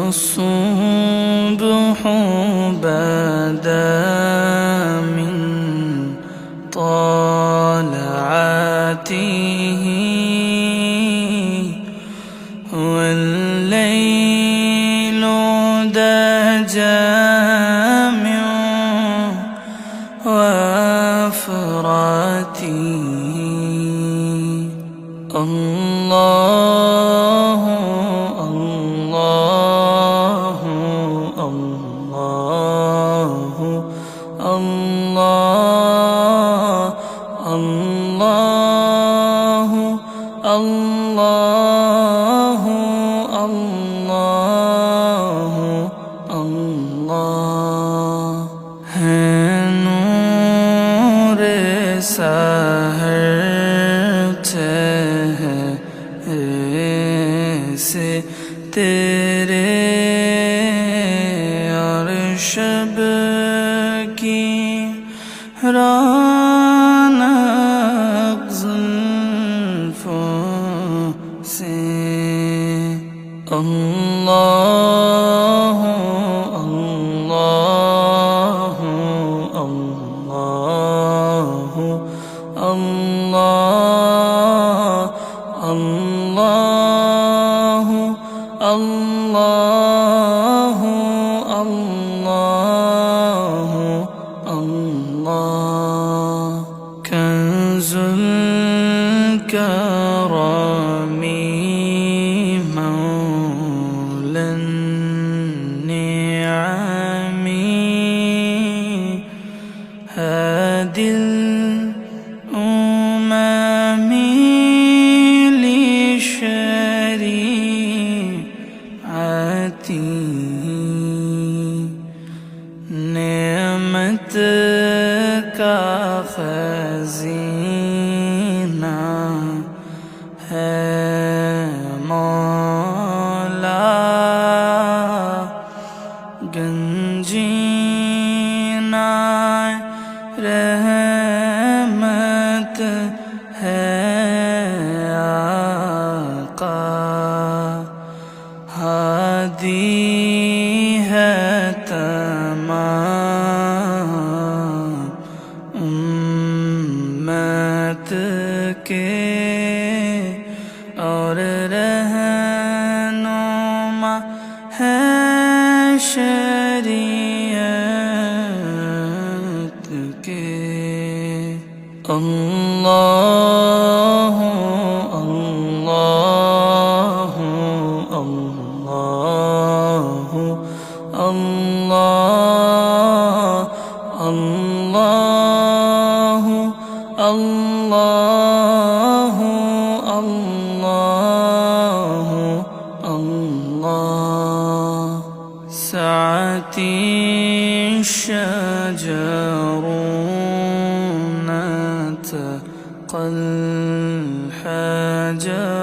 الصبح بدا من طلعته والليل دجى من وفراته الله الله الله الله الله الله الله الله है नूर सहर से तेरे और शब की रौनक ज़ुल्फ़ों से अल्लाह अल्लाह अल्लाह अल्लाह अल्लाह अल्लाह अल्लाह अल्लाह कंज़ुल करमी मौलन निअमी हादिल नेमत का खज़ीना है मौला गंजीना रहमत है आका हादी है तमाम उम्मत के और रहनुमा है शरीयत के अल्लाह अल्लाह अल्लाह अल्लाह अल्लाह अल्लाह अल्लाह अल्लाह साती शजरून तक़ल हजा